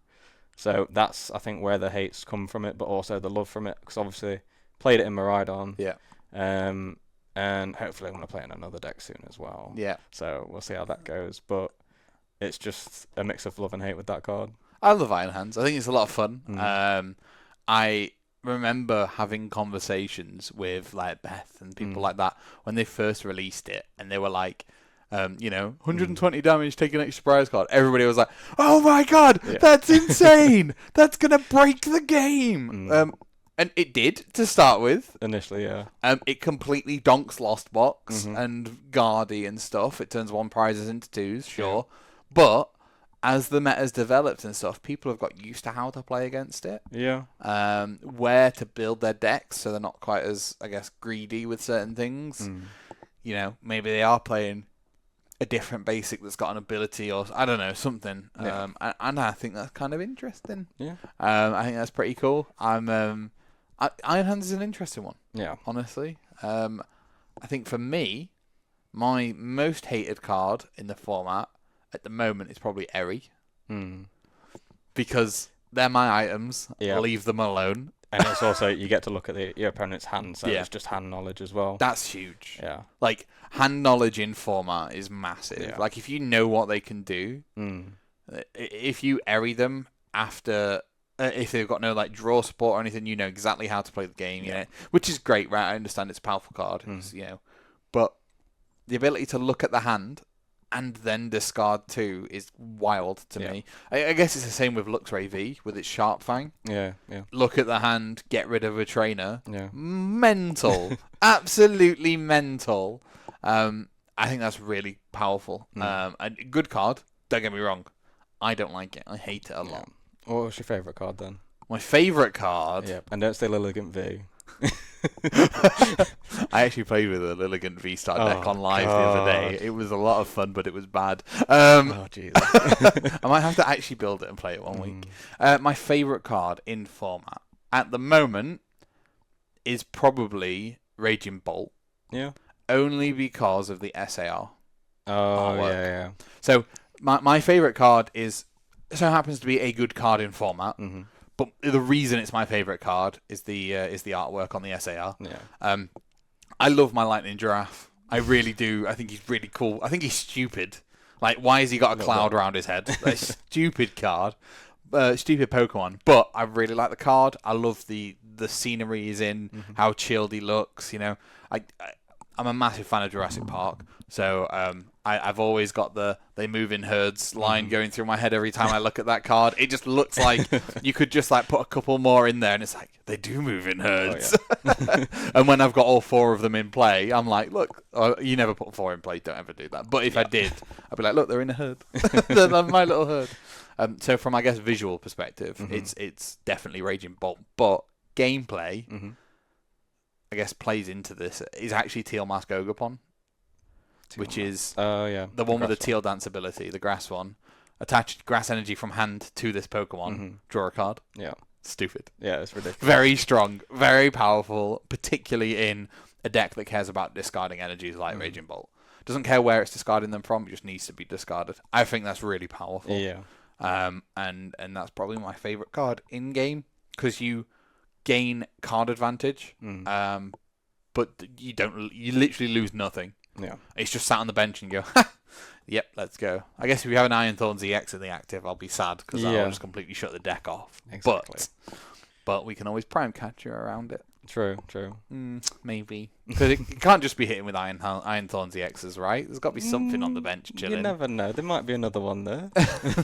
So that's, I think, where the hates come from it, but also the love from it, because obviously played it in Miraidon. Yeah. And hopefully I'm going to play in another deck soon as well. Yeah. So we'll see how that goes, but it's just a mix of love and hate with that card. I love Iron Hands. I think it's a lot of fun. I remember having conversations with like Beth and people like that when they first released it, and they were like, 120 damage, take an extra prize card. Everybody was like, "Oh my god, that's insane! That's gonna break the game." And it did to start with. Initially, yeah. It completely donks Lost Box and Guardy and stuff. It turns 1 prizes into 2s, sure, but as the meta's developed and stuff, people have got used to how to play against it. Yeah. Where to build their decks so they're not quite as, I guess, greedy with certain things. Maybe they are playing a different basic that's got an ability or, I don't know, something. Yeah. And I think that's kind of interesting. Yeah. I think that's pretty cool. Iron Hands is an interesting one. Yeah. Honestly. I think for me, my most hated card in the format at the moment is probably Eri. Because they're my items. Yeah. Leave them alone. And it's also, you get to look at your opponent's hand, so it's just hand knowledge as well. That's huge. Yeah. Like, hand knowledge in format is massive. Yeah. Like, if you know what they can do, if you Eri them after... if they've got no like draw support or anything, you know exactly how to play the game, which is great, right? I understand it's a powerful card, but the ability to look at the hand and then discard 2 is wild to me. I guess it's the same with Luxray V with its Sharp Fang. Yeah. Look at the hand, get rid of a trainer. Yeah. Mental, absolutely mental. I think that's really powerful. A good card. Don't get me wrong. I don't like it. I hate it a lot. What was your favourite card then? My favourite card? Yeah, and don't say Lilligant V. I actually played with a Lilligant V-Star deck on live the other day. It was a lot of fun, but it was bad. Oh, Jesus. I might have to actually build it and play it one week. My favourite card in format at the moment is probably Raging Bolt. Yeah. Only because of the SAR. Oh, artwork. yeah. So my favourite card so happens to be a good card in format. But the reason it's my favourite card is the artwork on the SAR. Yeah. I love my Lightning Giraffe. I really do. I think he's really cool. I think he's stupid. Like, why has he got a cloud around his head? A stupid card. Stupid Pokemon. But I really like the card. I love the scenery he's in, how chilled he looks. I'm a massive fan of Jurassic Park. So I've always got the they move in herds line going through my head every time I look at that card. It just looks like you could just like put a couple more in there and it's like, they do move in herds. Oh, yeah. And when I've got all 4 of them in play, I'm like, look, you never put 4 in play. Don't ever do that. But if I did, I'd be like, look, they're in a herd. They're my little herd. So from, I guess, visual perspective, it's definitely Raging Bolt. But gameplay, I guess, plays into this. Is actually Teal Mask Ogopon. Which is the one with the Teal Dance ability, the grass one. Attach grass energy from hand to this Pokemon. Draw a card. Yeah. Stupid. Yeah, it's ridiculous. Very strong, very powerful, particularly in a deck that cares about discarding energies like Raging Bolt. Doesn't care where it's discarding them from, it just needs to be discarded. I think that's really powerful. Yeah. And that's probably my favourite card in game because you gain card advantage, but you literally lose nothing. Yeah. It's just sat on the bench and go, yep, let's go. I guess if you have an Iron Thorns EX in the active, I'll be sad because I'll just completely shut the deck off. Exactly. But we can always Prime Catcher around it. True. Maybe. Because it can't just be hitting with Iron Thorns EXs, right? There's got to be something on the bench chilling. You never know. There might be another one there.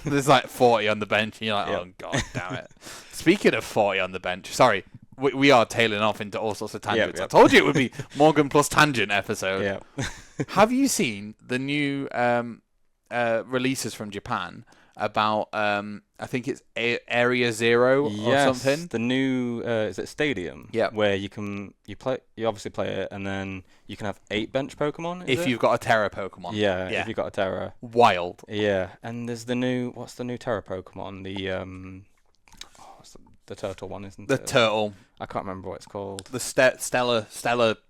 There's like 40 on the bench and you're like, oh, God damn it. Speaking of 40 on the bench, sorry. We are tailing off into all sorts of tangents. Yep. I told you it would be Morgan plus tangent episode. Yeah. Have you seen the new releases from Japan about I think it's Area Zero or something? The new is it Stadium? Yeah. Where you obviously play it and then you can have 8 bench Pokemon. If you've got a Terra Pokemon. Yeah. If you've got a Terra. Wild. Yeah. And there's what's the new Terra Pokemon? The turtle one, isn't the it? The turtle. I can't remember what it's called. The stellar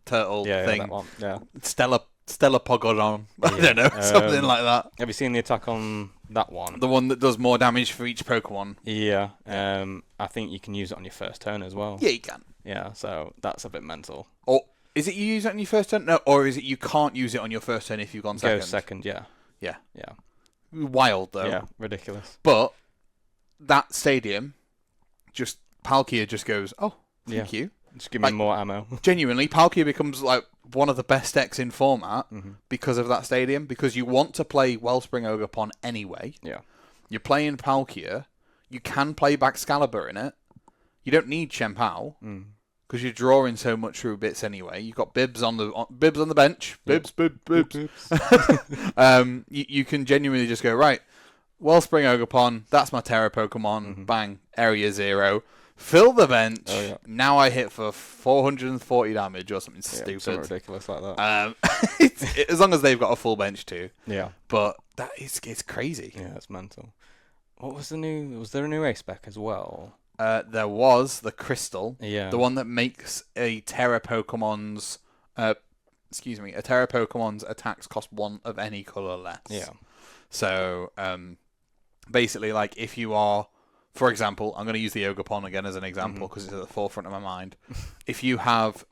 turtle thing. Yeah, that one. Yeah. Stellar Pogodon. I don't know, something like that. Have you seen the attack on that one? The one that does more damage for each Pokemon. Yeah. I think you can use it on your first turn as well. Yeah, you can. Yeah, so that's a bit mental. Or is it you use it on your first turn? No, or is it you can't use it on your first turn if you've gone second? Go second, yeah. Yeah. Yeah. Wild though. Yeah, ridiculous. But that stadium, just Palkia just goes, oh, thank you. Just give me more ammo. Genuinely, Palkia becomes like one of the best decks in format because of that stadium. Because you want to play Wellspring Ogerpon anyway. Yeah. You're playing Palkia. You can play Baxcalibur in it. You don't need Chien-Pao because you're drawing so much through bits anyway. You've got Bibs on the bench. Bibs. You can genuinely just go, right, Wellspring Ogerpon, that's my Terra Pokemon. Bang, Area 0. Fill the bench. Oh, yeah. Now I hit for 440 damage or something stupid. Something ridiculous like that. As long as they've got a full bench too. Yeah. But it's crazy. Yeah, it's mental. What was the new... Was there a new ace spec as well? There was the Crystal. Yeah. The one that makes a Terra Pokemon's... a Terra Pokemon's attacks cost 1 of any colour less. Yeah. So, basically, like, if you are... For example, I'm going to use the Ogerpon again as an example because it's at the forefront of my mind. If you have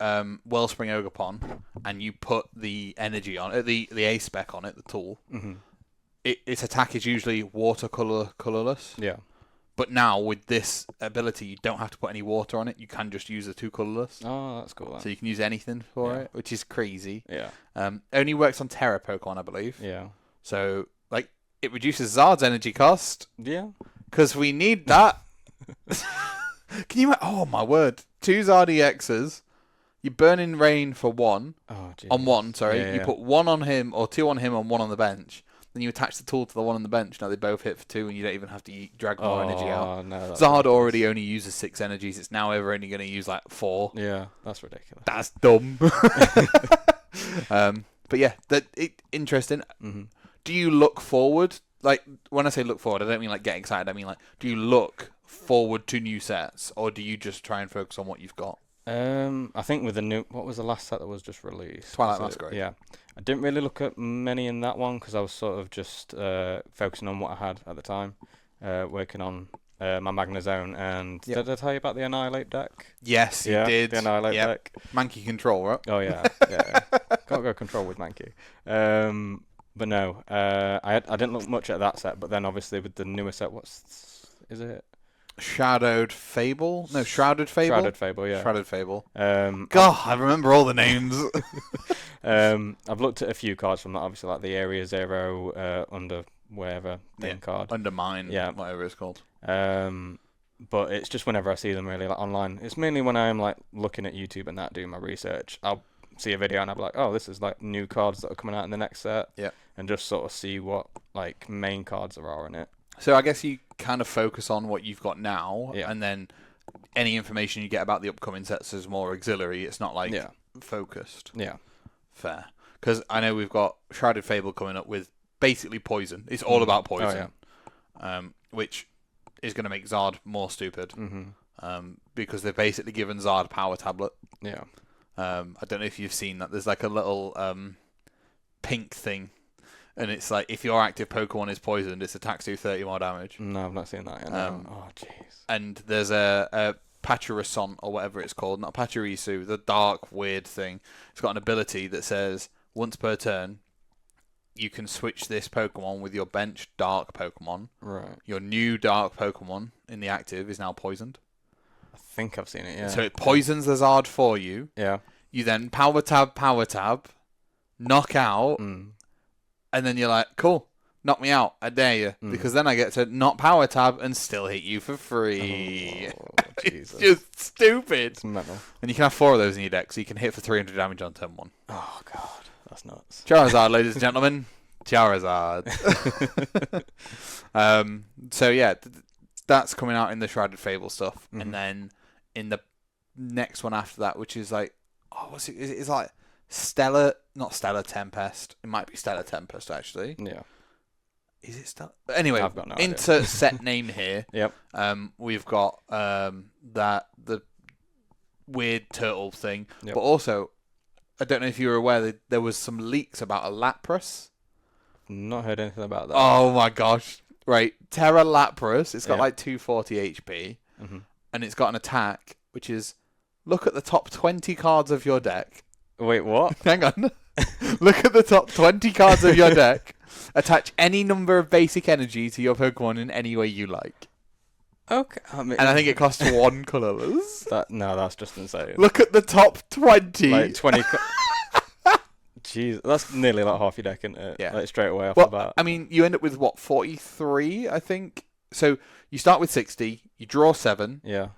Wellspring Ogerpon and you put the energy on it, the ace spec on it, the tool, its attack is usually colourless. Yeah. But now with this ability, you don't have to put any water on it. You can just use the 2 colourless. Oh, that's cool. Then. So you can use anything for it, which is crazy. Yeah. Only works on Terra Pokemon, I believe. Yeah. So like it reduces Zard's energy cost. Yeah. Because we need that. Can you... Oh, my word. 2 Zard EXs. You burn in Rain for 1. Oh, geez. On 1, sorry. Yeah, you put 1 on him, or 2 on him and 1 on the bench. Then you attach the tool to the one on the bench. Now they both hit for 2, and you don't even have to drag more energy out. No, Zard already only uses 6 energies. It's now ever only going to use, like, 4. Yeah, that's ridiculous. That's dumb. But yeah, interesting. Do you look forward... Like, when I say look forward, I don't mean, like, get excited. I mean, like, do you look forward to new sets, or do you just try and focus on what you've got? I think with the new... What was the last set that was just released? Twilight Masquerade. Yeah. I didn't really look at many in that one, because I was sort of just focusing on what I had at the time, working on my Magnezone, and did I tell you about the Annihilate deck? Yes, you did. The Annihilate deck. Mankey Control, right? Oh, yeah. Can't go Control with Mankey. But no, I didn't look much at that set, but then obviously with the newer set, is it? Shrouded Fable? No, Shrouded Fable? Shrouded Fable, yeah. Shrouded Fable. God, I remember all the names. I've looked at a few cards from that, obviously, like the Area 0, under wherever thing card. Undermine, whatever it's called. But it's just whenever I see them really, like online. It's mainly when I'm like looking at YouTube and that, doing my research. I'll see a video and I'll be like, oh, this is like new cards that are coming out in the next set. Yeah. And just sort of see what like main cards there are in it. So I guess you kind of focus on what you've got now, and then any information you get about the upcoming sets is more auxiliary. It's not like focused. Yeah. Fair. Because I know we've got Shrouded Fable coming up with basically poison. It's all about poison. Oh, yeah. Which is going to make Zard more stupid. Because they've basically given Zard Power Tablet. Yeah. I don't know if you've seen that. There's like a little pink thing, and it's like if your active Pokemon is poisoned, its attacks do 30 more damage. No, I've not seen that yet. Oh, jeez. And there's a Pachyrison, or whatever it's called, not Pachirisu, the dark, weird thing. It's got an ability that says, once per turn, you can switch this Pokemon with your bench dark Pokemon. Right. Your new dark Pokemon in the active is now poisoned. I think I've seen it, yeah. So it poisons the Zard for you. Yeah. You then power tab, knock out, and then you're like, cool, knock me out, I dare you. Because then I get to not power tab and still hit you for free. Oh, it's just stupid. It's mental. And you can have 4 of those in your deck, so you can hit for 300 damage on turn 1. Oh, God. That's nuts. Charizard, ladies and gentlemen. Charizard. So, yeah, that's coming out in the Shrouded Fable stuff. And then in the next one after that, which is like, what's it? It's like not Stellar Tempest. It might be Stellar Tempest, actually. Yeah. Is it Stellar? Anyway, I've got no insert set name here. Yep. We've got the weird turtle thing. Yep. But also, I don't know if you were aware that there was some leaks about a Lapras. Not heard anything about that. Oh my gosh. Right. Terra Lapras. It's got like 240 HP. And it's got an attack, which is, look at the top 20 cards of your deck. Wait, what? Hang on. Look at the top 20 cards of your deck. Attach any number of basic energy to your Pokemon in any way you like. Okay. I mean, And I think it costs 1 colourless. No, that's just insane. Look at the top 20. Like 20. Jeez, that's nearly like half your deck, isn't it? Yeah. Like straight away off the bat. I mean, you end up with what, 43, I think. So you start with 60. You draw 7. Yeah.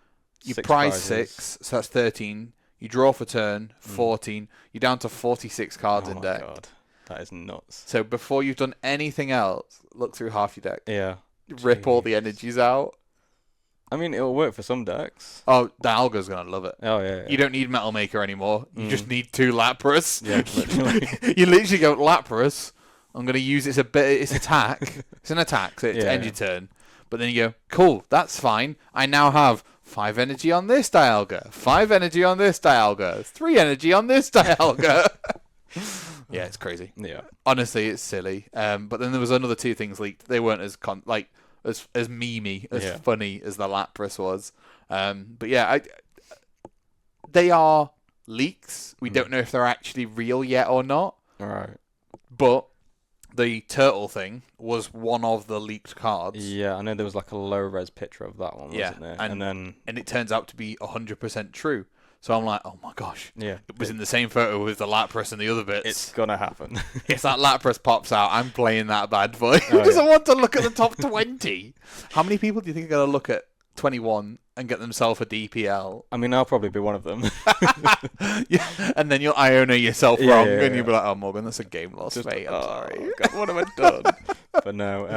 You 6 prize prizes. 6, so that's 13. You draw for turn, 14. You're down to 46 cards in deck. Oh my god, that is nuts. So before you've done anything else, look through half your deck. Yeah. Rip all the energies out. I mean, it'll work for some decks. Oh, Dialga's going to love it. Oh, yeah. You don't need Metal Maker anymore. You just need 2 Lapras. Yeah, literally. You literally go, Lapras, I'm going to use it's attack. It's an attack, so it's end your turn. But then you go, cool, that's fine. I now have 5 energy on this Dialga, 5 energy on this Dialga, 3 energy on this Dialga. Yeah, it's crazy. Yeah. Honestly, it's silly. But then there was another 2 things leaked. They weren't as as memey, as funny as the Lapras was. But yeah, they are leaks. We don't know if they're actually real yet or not. All right. But the turtle thing was one of the leaked cards. Yeah, I know there was like a low-res picture of that one, wasn't there? And it turns out to be 100% true. So I'm like, oh my gosh. Yeah. It was in the same photo with the Lapras and the other bits. It's going to happen. If that Lapras pops out, I'm playing that bad boy. Who doesn't want to look at the top 20? How many people do you think are going to look at 21 and get themselves a DPL? I mean, I'll probably be one of them. Yeah, and then you'll Iona yourself wrong, and you'll be like, oh, Morgan, that's a game loss, mate. I'm sorry. God, what have I done? But no,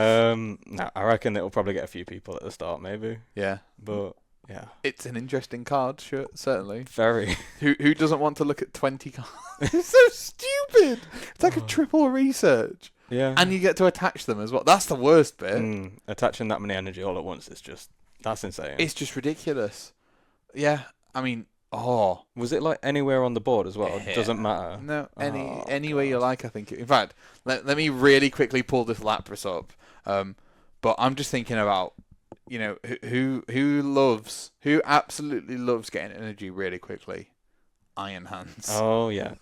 I reckon it'll probably get a few people at the start, maybe. Yeah. But... yeah. It's an interesting card, sure, certainly. Very. Who doesn't want to look at 20 cards? It's so stupid. It's like a triple research. Yeah. And you get to attach them as well. That's the worst bit. Attaching that many energy all at once is just... that's insane. It's just ridiculous. Yeah, I mean, Was it like anywhere on the board as well? Yeah. It doesn't matter. No, any way you like, I think. In fact, let me really quickly pull this Lapras up. But I'm just thinking about... you know, who absolutely loves getting energy really quickly? Iron Hands. Oh, yeah.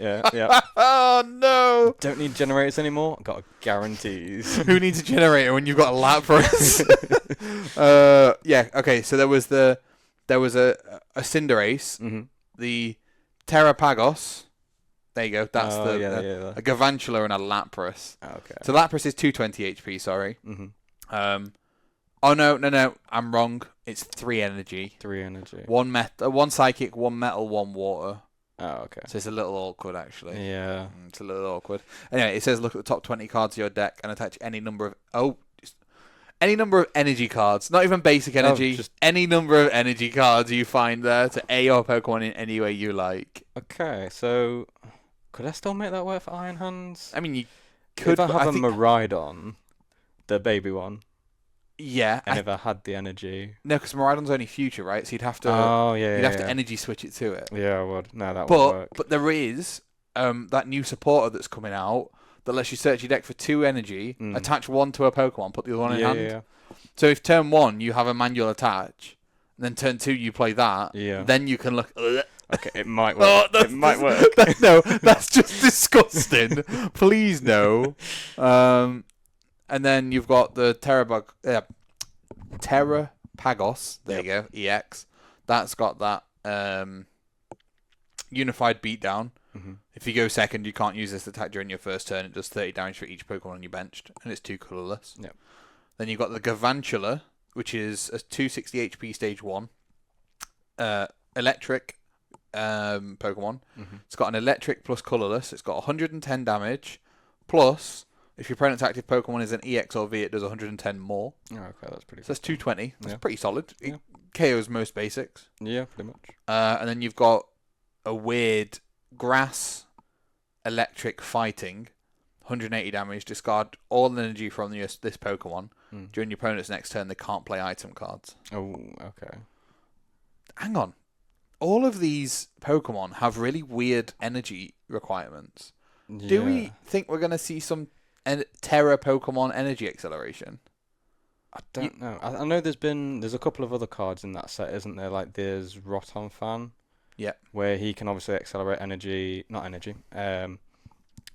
Oh, no! Don't need generators anymore? Got guarantees. Who needs a generator when you've got a Lapras? Yeah, okay, so there was a Cinderace, the Terrapagos. There you go. That's a Galvantula and a Lapras. Oh, okay. So Lapras is 220 HP, sorry. Oh, no. I'm wrong. It's 3 energy. 3 energy. 1 psychic, 1 metal, 1 water. Oh, okay. So it's a little awkward, actually. Yeah. It's a little awkward. Anyway, it says look at the top 20 cards of your deck and attach any number of... any number of energy cards. Not even basic energy. Just any number of energy cards you find there to A your Pokemon in any way you like. Okay, so... could I still make that work for Iron Hands? I mean, you could... If I have a Miraidon, the baby one... yeah. And if I had the energy... no, because Miraidon's only future, right? So you'd have to... you'd have to energy switch it to it. Yeah, I would. No, that would work. But there is that new supporter that's coming out that lets you search your deck for 2 energy, attach 1 to a Pokemon, put the other one in hand. Yeah. So if turn 1 you have a manual attach, and then turn 2 you play that, then you can look... okay, it might work. It might work. No, that's just disgusting. Please, no. And then you've got the Terrapagos. There you go. EX. That's got that unified beatdown. If you go second, you can't use this attack during your first turn. It does 30 damage for each Pokemon you benched, and it's 2 colourless. Yep. Then you've got the Galvantula, which is a 260 HP stage 1. Electric Pokemon. It's got an electric plus colourless. It's got 110 damage, plus... if your opponent's active Pokemon is an EX or V, it does 110 more. Oh, okay, that's pretty. So that's 220. That's pretty solid. Yeah. It KOs most basics. Yeah, pretty much. And then you've got a weird grass electric fighting, 180 damage. Discard all energy from this Pokemon. During your opponent's next turn, they can't play item cards. Oh, okay. Hang on. All of these Pokemon have really weird energy requirements. Yeah. Do we think we're going to see some Terra Pokemon energy acceleration? I don't know. I know there's a couple of other cards in that set, isn't there? Like there's Rotom Fan. Yeah. Where he can obviously accelerate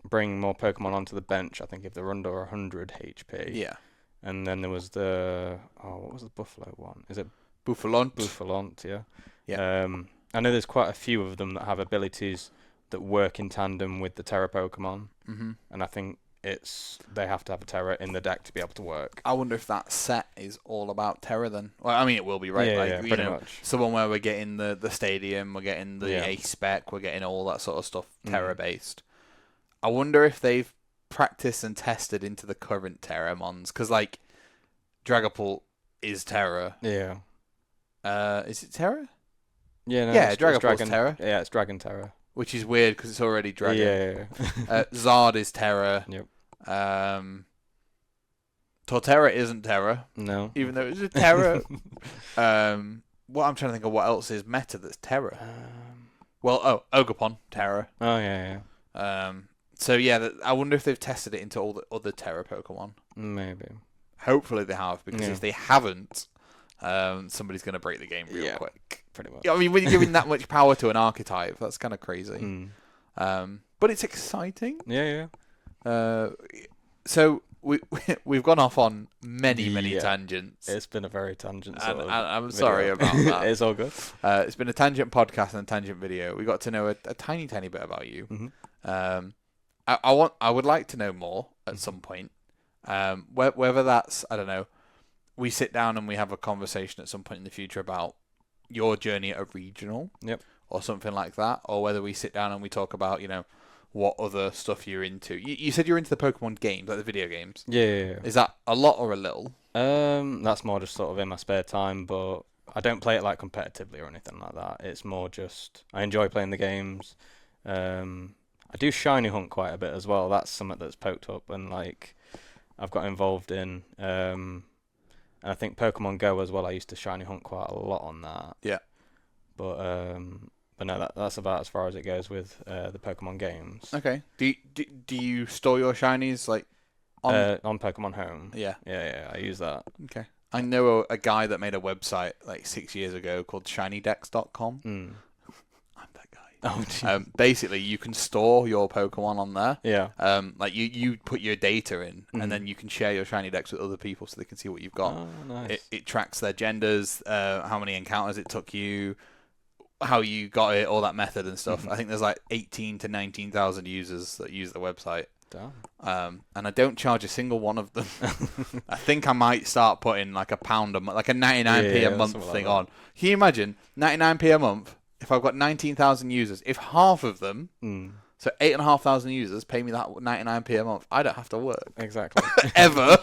bring more Pokemon onto the bench, I think if they're under 100 HP. Yeah. And then there was what was the Buffalo one? Is it Bouffalante, yeah. Yeah. I know there's quite a few of them that have abilities that work in tandem with the Terra Pokemon, and I think they have to have a Terra in the deck to be able to work. I wonder if that set is all about Terra then. Well, I mean, it will be, right? Yeah, pretty much. Someone where we're getting the stadium, we're getting the Ace spec, we're getting all that sort of stuff Terra based. I wonder if they've practiced and tested into the current Terra mons, because like Dragapult is Terra. Yeah. Is it Terra? Yeah, no, yeah, it's Dragapult's Terra. Yeah, it's Dragon Terra. Which is weird because it's already Dragon. Yeah. Zard is Terra. Yep. Torterra isn't Terra. No. Even though it's a Terra. What I'm trying to think of what else is meta that's Terra. Ogapon, Terra. Oh, yeah. So yeah, I wonder if they've tested it into all the other Terra Pokemon. Maybe. Hopefully they have, because if they haven't, somebody's going to break the game real quick. Pretty much. I mean, when you're giving that much power to an archetype, that's kind of crazy. But it's exciting. Yeah. So we've gone off on many tangents. It's been a very tangent and I'm video. sorry about that. It's all good. It's been a tangent podcast and a tangent video. We got to know a tiny bit about you. I would like to know more at some point. Whether that's, I don't know, we sit down and we have a conversation at some point in the future about your journey at a regional, or something like that, or whether we sit down and we talk about, what other stuff you're into. You said you're into the Pokemon games, like the video games. Yeah. Is that a lot or a little? That's more just sort of in my spare time, but I don't play it like competitively or anything like that. It's more just I enjoy playing the games. I do shiny hunt quite a bit as well. That's something that's poked up and like I've got involved in. And I think Pokemon Go as well. I used to shiny hunt quite a lot on that. Yeah. But no, that's about as far as it goes with the Pokemon games. Okay. Do you store your shinies like on Pokemon Home? Yeah. Yeah. I use that. Okay. I know a guy that made a website like 6 years ago called shinydex.com. I'm that guy. Oh, basically, you can store your Pokemon on there. Yeah. Like you put your data in, and then you can share your shiny dex with other people so they can see what you've got. Oh, nice. It tracks their genders, how many encounters it took you, how you got it, all that method and stuff. I think there's like 18 to 19,000 users that use the website. Damn. And I don't charge a single one of them. I think I might start putting like £1 a month, like a 99p a month thing on. Can you imagine 99p a month? If I've got 19,000 users, if half of them, so 8,500 users, pay me that 99p a month, I don't have to work. Exactly. Ever.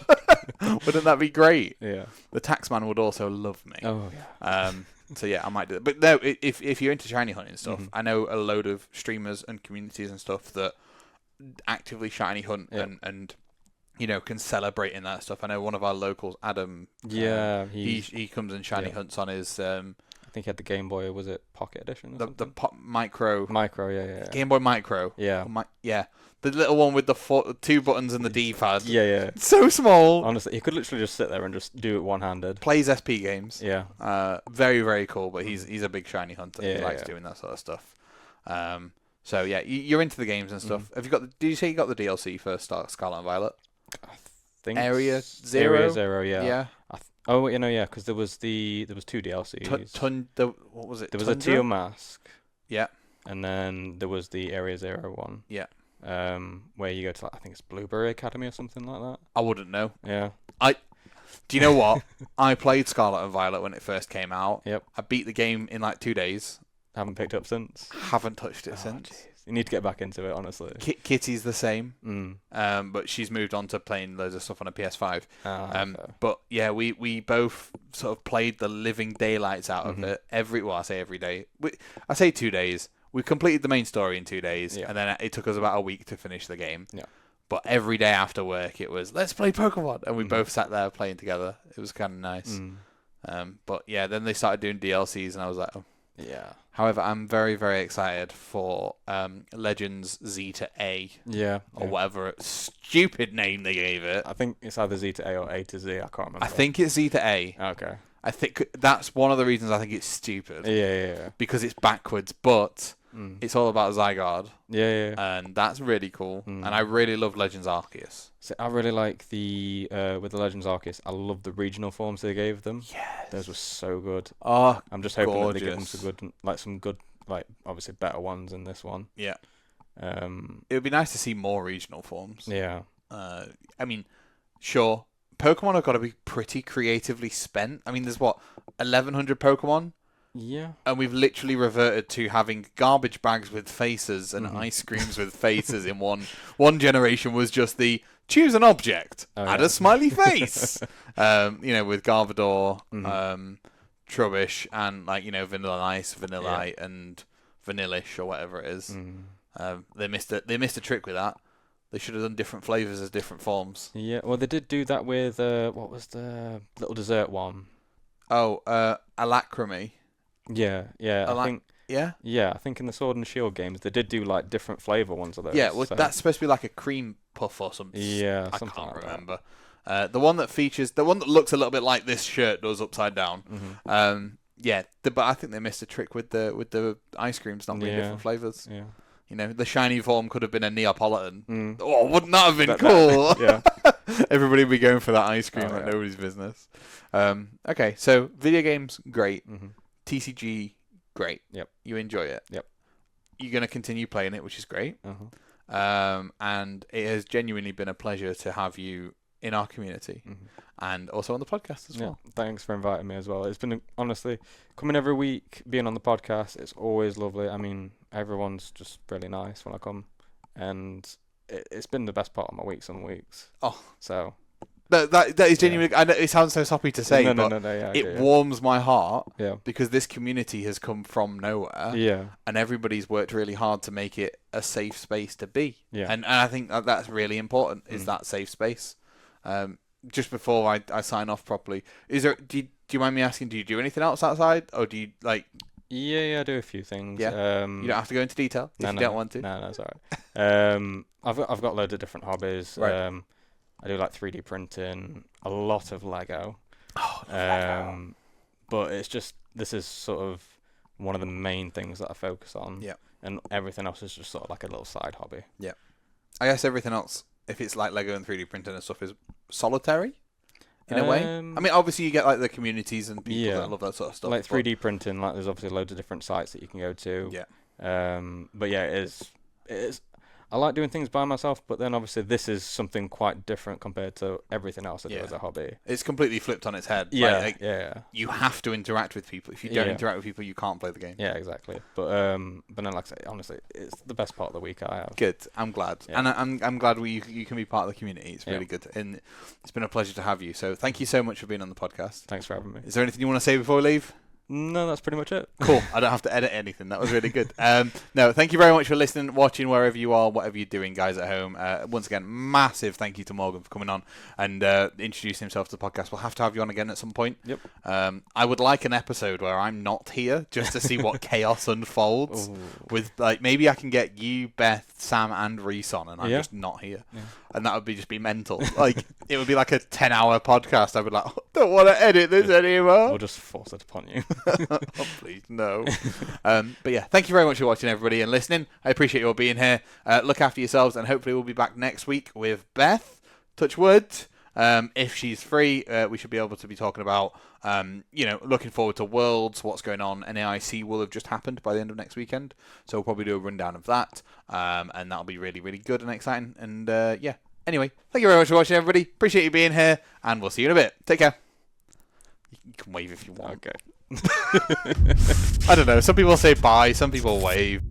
Wouldn't that be great? Yeah. The taxman would also love me. Oh, yeah. So yeah, I might do that. But no, if you're into shiny hunting stuff, I know a load of streamers and communities and stuff that actively shiny hunt and can celebrate in that stuff. I know one of our locals, Adam. Yeah, he comes and shiny hunts on his. I think he had the Game Boy. Was it Pocket Edition? Or the Micro. Micro, yeah. Game Boy Micro. Yeah. The little one with the 2 buttons and the D-pad. Yeah. It's so small. Honestly, he could literally just sit there and just do it one-handed. Plays SP games. Yeah. Very, very cool, but he's a big shiny hunter. Yeah, he likes doing that sort of stuff. So yeah, you're into the games and stuff. Have you got? Did you say you got the DLC for Scarlet and Violet? I think Area Zero. Area Zero, yeah. Yeah. Because there was 2 DLCs. What was it? There was a Teal Mask. Yeah. And then there was the Area Zero one. Yeah. Where you go to, I think it's Blueberry Academy or something like that. I wouldn't know. Yeah. Do you know what? I played Scarlet and Violet when it first came out. Yep. I beat the game in like 2 days. Haven't picked up since. Haven't touched it since. Geez. You need to get back into it, honestly. Kitty's the same. But she's moved on to playing loads of stuff on a PS5. But yeah, we both sort of played the living daylights out of it. I say every day. I say 2 days. We completed the main story in 2 days, and then it took us about a week to finish the game. Yeah. But every day after work, it was, let's play Pokemon. And we both sat there playing together. It was kind of nice. But yeah, then they started doing DLCs, and I was like, oh. Yeah. However, I'm very, very excited for Legends Z to A. Yeah. Or whatever stupid name they gave it. I think it's either Z to A or A to Z. I can't remember. I think it's Z to A. Okay. I think that's one of the reasons I think it's stupid. Yeah. Because it's backwards, but it's all about Zygarde. Yeah. And that's really cool. And I really love Legends Arceus. So I really like the with the Legends Arceus. I love the regional forms they gave them. Yes. Those were so good. Oh, I'm just hoping that they give them gorgeous. some good, obviously better ones in this one. Yeah. It would be nice to see more regional forms. Yeah. I mean, sure, Pokemon have got to be pretty creatively spent. I mean, there's 1,100 Pokemon? Yeah. And we've literally reverted to having garbage bags with faces and ice creams with faces in one. One generation was just the choose an object, add a smiley face. With Gardevoir, Trubbish, and Vanilla Ice, Vanillite, and Vanillish or whatever it is. They missed a trick with that. They should have done different flavors as different forms. Yeah. Well, they did do that with what was the little dessert one? Oh, Alacrame. Yeah. I think. Yeah? Yeah, I think in the Sword and Shield games they did do like different flavour ones of those. Yeah, well, that's supposed to be like a cream puff or something. Yeah, I something can't like remember. The one that looks a little bit like this shirt does upside down. But I think they missed a trick with the ice creams not being different flavours. Yeah. The shiny form could have been a Neapolitan. Oh, wouldn't that have been cool? Yeah. Everybody would be going for that ice cream like nobody's business. Okay, so video games, great. TCG, great. Yep. You enjoy it. Yep. You're going to continue playing it, which is great. And it has genuinely been a pleasure to have you in our community and also on the podcast as well. Thanks for inviting me as well. It's been, honestly, coming every week, being on the podcast, it's always lovely. I mean, everyone's just really nice when I come, and it's been the best part of my weeks and weeks. Oh. So... That is genuinely. I know it sounds so soppy to say, but it warms my heart because this community has come from nowhere, and everybody's worked really hard to make it a safe space to be. And I think that's really important. Is that safe space? Just before I sign off properly, do you mind me asking? Do you do anything else outside, or do you like? Yeah, I do a few things. Yeah. You don't have to go into detail if you don't want to. No, it's alright. I've got loads of different hobbies. Right. I do like 3D printing, a lot of Lego. Lego. But this is sort of one of the main things that I focus on. Yeah. And everything else is just sort of like a little side hobby. Yeah. I guess everything else, if it's like Lego and 3D printing and stuff, is solitary in a way. I mean, obviously you get like the communities and people that love that sort of stuff. Like 3D printing, like there's obviously loads of different sites that you can go to. Yeah. But yeah, it is. I like doing things by myself, but then obviously this is something quite different compared to everything else I do as a hobby. It's completely flipped on its head. Yeah. You have to interact with people. If you don't interact with people, you can't play the game. Yeah, exactly. But then, like I say, honestly, it's the best part of the week I have. Good. I'm glad, and I'm glad you can be part of the community. It's really good, and it's been a pleasure to have you. So thank you so much for being on the podcast. Thanks for having me. Is there anything you want to say before we leave? No, that's pretty much it. Cool. I don't have to edit anything. That was really good. No, thank you very much for listening, watching, wherever you are, whatever you're doing, guys at home. Once again, massive thank you to Morgan for coming on and introducing himself to the podcast. We'll have to have you on again at some point. Yep. I would like an episode where I'm not here just to see what chaos unfolds. With maybe I can get you, Beth, Sam, and Reese on, and I'm just not here. Yeah. And that would just be mental. It would be like a 10-hour podcast. I would don't want to edit this anymore. We'll just force it upon you. Oh, please, no. But yeah, thank you very much for watching, everybody, and listening. I appreciate you all being here. Look after yourselves, and hopefully we'll be back next week with Beth. Touch wood. If she's free, we should be able to be talking about, looking forward to Worlds, what's going on. NAIC will have just happened by the end of next weekend, so we'll probably do a rundown of that, and that'll be really, really good and exciting. And anyway, thank you very much for watching, everybody. Appreciate you being here, and we'll see you in a bit. Take care. You can wave if you want. Okay. I don't know. Some people say bye, some people wave.